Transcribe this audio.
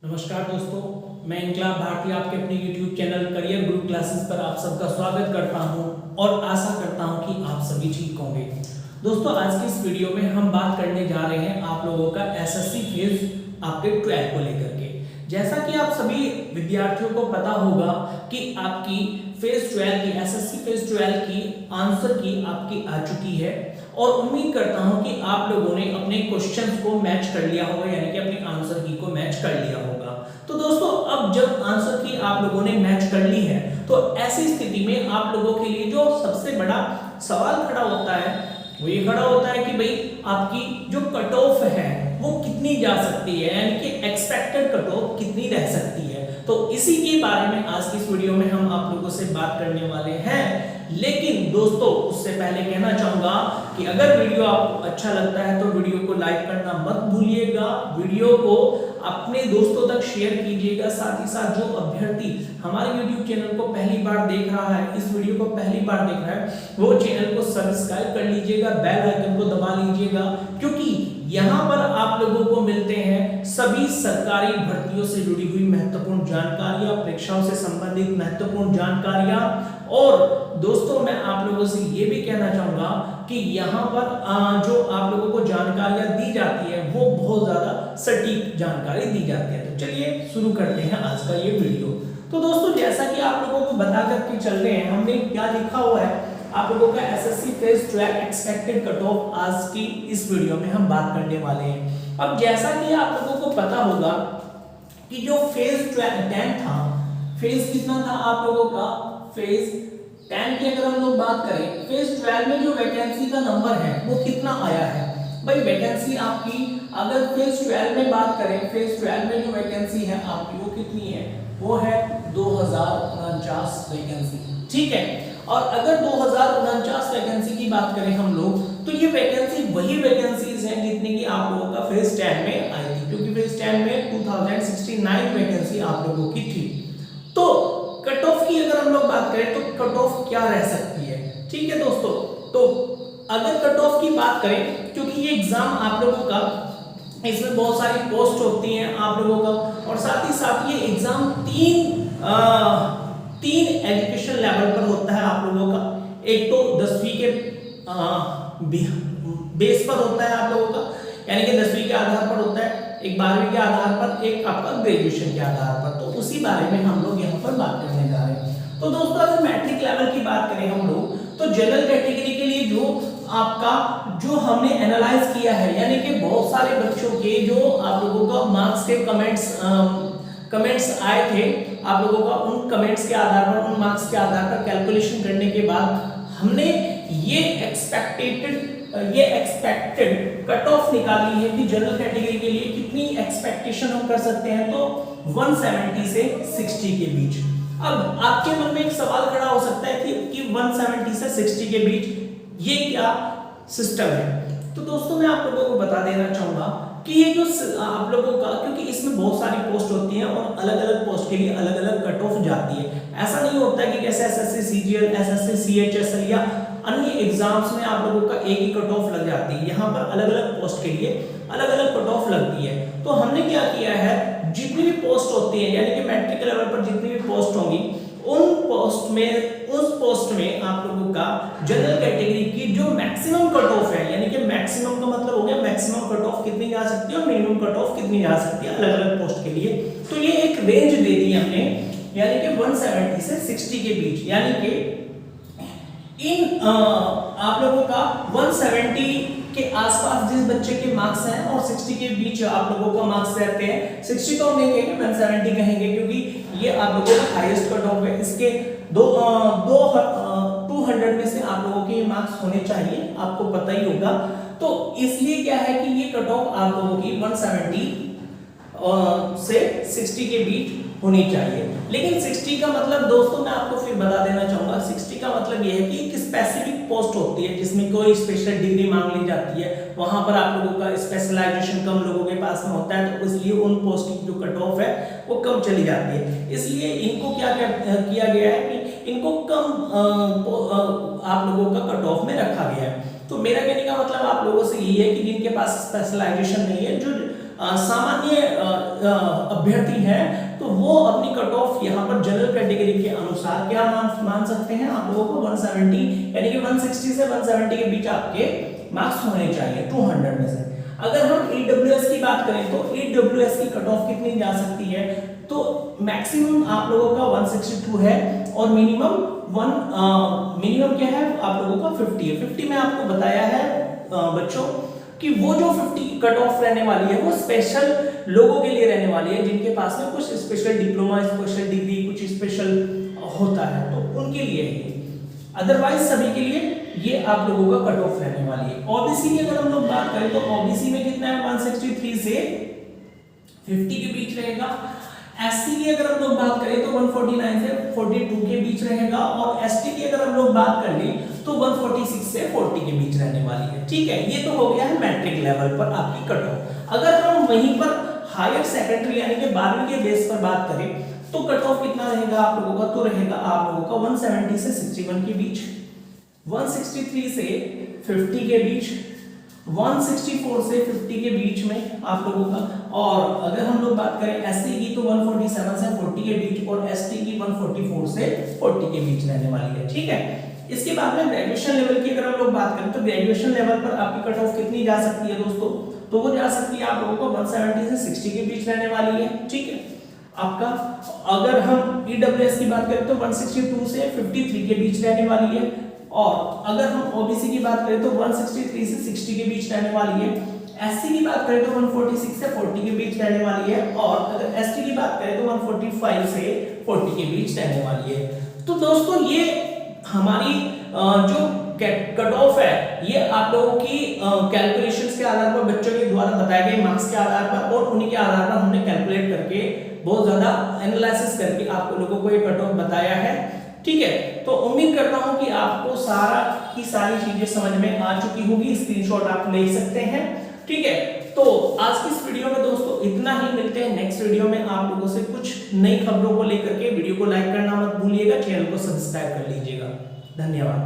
नमस्कार दोस्तों, मैं इनकलाब भारती आपके अपने YouTube चैनल करियर गुरु क्लासेस पर आप सबका स्वागत करता हूं और आशा करता हूं कि आप सभी ठीक होंगे। दोस्तों, आज की इस वीडियो में हम बात करने जा रहे हैं आप लोगों का एसएससी फेज आपके 12 को लेकर के। जैसा कि आप सभी विद्यार्थियों को पता होगा कि आपकी फेज 12 की एसएससी फेज 12 की आंसर की आपकी आ चुकी है और उम्मीद करता हूं कि आप लोगों ने अपने क्वेश्चंस को मैच कर लिया होगा, यानी कि अपने आंसर की को मैच कर लिया होगा। तो दोस्तों, अब जब आंसर की आप लोगों ने मैच कर ली है तो ऐसी स्थिति में आप लोगों के लिए जो सबसे बड़ा सवाल खड़ा होता है वो ये खड़ा होता है कि भाई आपकी जो कट ऑफ है वो कितनी जा सकती है, यानी कि एक्सपेक्टेड कट ऑफ कितनी रह सकती है। तो इसी के बारे में आज की इस वीडियो में हम आप लोगों से बात करने वाले हैं। लेकिन दोस्तों, उससे पहले कहना चाहूंगा कि अगर वीडियो आपको अच्छा लगता है तो वीडियो को लाइक करना मत भूलिएगा, वीडियो को अपने दोस्तों तक शेयर कीजिएगा। साथ ही साथ जो अभ्यर्थी हमारे YouTube चैनल को पहली बार देख रहा है, इस वीडियो को पहली बार देख रहा है, वो चैनल को सब्सक्राइब कर लीजिएगा, बेल आइकन को दबा लीजिएगा, क्योंकि यहाँ पर आप लोगों को मिलते हैं सभी सरकारी भर्तियों से जुड़ी हुई महत्वपूर्ण जानकारियां, परीक्षाओं से संबंधित महत्वपूर्ण जानकारियां। और दोस्तों, मैं आप लोगों से ये भी कहना चाहूंगा कि यहाँ पर जो आप लोगों को जानकारियां दी जाती है वो बहुत ज्यादा सटीक जानकारी दी जाती है। तो चलिए शुरू करते हैं आज का ये वीडियो। तो दोस्तों, जैसा कि आप लोगों को बता करके चल रहे हैं, हमने क्या लिखा हुआ है आप लोगों का SSC phase 12 expected cut off आज की इस वीडियो में हम बात करने वाले हैं। अब जैसा कि आप लोगों को पता होगा कि जो फेज 10 था, फेज कितना था आप लोगों का, फेज 10 की अगर हम लोग बात करें, फेज 12 में जो वैकेंसी का नंबर है वो कितना आया है भाई। वैकेंसी आपकी अगर फेज 12 में बात करें, फेज 12 में जो वैकेंसी है आपकी वो कितनी है, वो है 2049 वैकेंसी, ठीक है। और अगर 2049 वैकेंसी की बात करें हम लोग, तो ये वैकेंसी वही वैकेंसीज हैं जितनी की आप लोगों का फेज 10 में आई थी, क्योंकि फेज 10 में 2069 वैकेंसी आप लोगों की थी। तो कट ऑफ की अगर हम लोग बात करें तो कट ऑफ क्या रह सकती है, ठीक है दोस्तों। तो अगर कट ऑफ की बात करें, क्योंकि ये एग्जाम आप लोगों का, इसमें बहुत सारी पोस्ट होती हैं आप लोगों का, और साथ ही साथ ये एग्जाम तीन एजुकेशन लेवल पर होता है आप लोगों का। एक तो 10वीं के बेस पर होता है आप लोगों का, यानी कि 10वीं के आधार पर होता है, एक 12वीं के आधार पर, एक आपका ग्रेजुएशन के आधार पर। तो उसी बारे में हम लोग यहाँ पर बात करने जा रहे हैं। तो दोस्तों, अगर मैट्रिक लेवल की बात करें हम लोग, तो जनरल कैटेगरी के लिए जो आपका जो हमने एनालाइज किया है, यानी कि बहुत सारे बच्चों के जो आप लोगों का मार्क्स के कमेंट्स आए थे आप लोगों का, उन कमेंट्स के आधार पर, उन मार्क्स के आधार पर कैलकुलेशन करने के बाद हमने ये एक्सपेक्टेड कट ऑफ निकाली है कि जनरल कैटेगरी के लिए कितनी एक्सपेक्टेशन हम कर सकते हैं, तो 170 से 60 के बीच। अब आपके मन में एक सवाल खड़ा हो सकता है कि 170 से 60 के बीच ये क्या सिस्टम है। तो दोस्तों, मैं आप लोगों को बता देना चाहूंगा कि ये जो आप लोगों का, क्योंकि इसमें बहुत सारी पोस्ट होती हैं और अलग अलग पोस्ट के लिए अलग अलग कट ऑफ जाती है। ऐसा नहीं होता है कि जैसे एसएससी सीजीएल, एसएससी सीएचएसएल या अन्य एग्जाम्स में आप लोगों का एक ही कट ऑफ लग जाती है, यहाँ पर अलग अलग पोस्ट के लिए अलग अलग कट ऑफ लगती है। तो हमने क्या किया है, जितनी भी पोस्ट होती है, यानी कि मैट्रिक लेवल पर जितनी भी पोस्ट होंगी, उस पोस्ट में आप लोगों का जनरल कैटेगरी की जो मैक्सिमम कट ऑफ है, यानी कि मैक्सिमम का मतलब हो गया मैक्सिमम कट ऑफ कितनी जा सकती है और मिनिमम कट ऑफ कितनी जा सकती है अलग अलग पोस्ट के लिए। तो ये एक रेंज दे दी हमने, यानी कि 170 से 60 के बीच, यानी कि इन आप लोगों का 170 के आसपास जिस बच्चे के मार्क्स हैं और 60 के बीच आप लोगों का मार्क्स रहते हैं, 60 तो हम नहीं कहेंगे, 170 कहेंगे, क्योंकि ये आप लोगों का हाईएस्ट कट ऑफ है। इसके 200 में से आप लोगों के मार्क्स होने चाहिए, आपको पता ही होगा। तो इसलिए क्या है कि ये कट ऑफ आप लोगों की 170 से 60 के बीच होनी चाहिए। लेकिन 60 का मतलब दोस्तों, मैं आपको फिर बता देना चाहूंगा, 60 का मतलब यह है कि एक स्पेसिफिक पोस्ट होती है जिसमें कोई स्पेशल डिग्री मांग ली जाती है, वहां पर आप लोगों का स्पेशलाइजेशन कम लोगों के पास में होता है, तो इसलिए उन पोस्ट की जो कट ऑफ है वो कम चली जाती है। इसलिए इनको क्या किया गया है कि इनको कम आप लोगों का कट ऑफ में रखा गया है। तो मेरा कहने का मतलब आप लोगों से यही है कि जिनके पास स्पेशलाइजेशन नहीं है, जो सामान्य अभ्यर्थी हैं तो वो अपनी कट ऑफ यहाँ पर जनरल कैटेगरी के अनुसार क्या मान सकते हैं, आप लोगों को 170 यानी कि 160 से 170 के बीच आपके मार्क्स होने चाहिए 200 में से। अगर हम ईडब्ल्यूएस की बात करें तो ईडब्ल्यूएस की कट ऑफ कितनी जा सकती है, तो मैक्सिमम आप लोगों का 162 है और मिनिमम क्या है आप लोगों का 50 है। 50 में आपको बताया है बच्चों कि वो जो 50 कट ऑफ रहने वाली है वो स्पेशल लोगों के लिए रहने वाली है, जिनके पास में कुछ स्पेशल डिप्लोमा, स्पेशल डिग्री, कुछ स्पेशल होता है तो उनके लिए ही, अदरवाइज सभी के लिए ये आप लोगों का कट ऑफ रहने वाली है। ओबीसी की अगर हम लोग बात करें तो ओबीसी में कितना है 163 से 50 के बीच रहेगा। एससी की अगर हम लोग बात करें तो 149 से 42 के बीच रहेगा और एसटी की अगर हम लोग बात कर लें तो 146 से 40 के बीच रहने वाली है। ठीक है, ये तो हो गया है मैट्रिक लेवल पर आपकी कट ऑफ। अगर हम वहीं पर हायर सेकेंडरी यानी कि 12वीं के बेस पर बात करें तो कट ऑफ कितना रहेगा आप लोगों का, तो रहेगा आप लोगों का 170 से 61 के बीच, 163 से 50 के बीच, 164 से 50 के बीच में आप लोगों का। और अगर हम लोग बात करें एससी की तो 147 से 40 के बीच और एसटी की 144 से 40 के बीच रहने वाली है। ठीक है, इसके बाद में ग्रेजुएशन लेवल की अगर हम लोग बात करें तो ग्रेजुएशन लेवल पर आपकी कट ऑफ कितनी जा सकती है दोस्तों, तो वो जा सकती है आप लोगों को 170 से 60 के बीच रहने वाली है। ठीक है, आपका अगर हम ईडब्ल्यूएस की बात करें तो 162 से 53 के बीच रहने वाली है और अगर हम ओबीसी की बात करें तो 163 से 60 के बीच रहने वाली है। एससी की बात करें तो 146 से 40 के बीच रहने वाली है और अगर एसटी की बात करें तो 145 से 40 के बीच रहने वाली है। तो दोस्तों ये हमारी जो कट ऑफ है ये आप लोगों की कैलकुलेशंस के आधार पर, बच्चों के द्वारा बताए गए मार्क्स के आधार पर और उन्हीं के आधार पर हमने कैलकुलेट करके बहुत ज्यादा एनालिसिस करके आप लोगों को ये कट ऑफ बताया है। ठीक है, तो उम्मीद करता हूं कि आपको सारी चीजें समझ में आ चुकी होगी, स्क्रीनशॉट आप ले सकते हैं। ठीक है, तो आज की इस वीडियो में दोस्तों इतना ही, मिलते हैं नेक्स्ट वीडियो में आप लोगों से कुछ नई खबरों को लेकर के। वीडियो को लाइक करना मत भूलिएगा, चैनल को सब्सक्राइब कर लीजिएगा। धन्यवाद।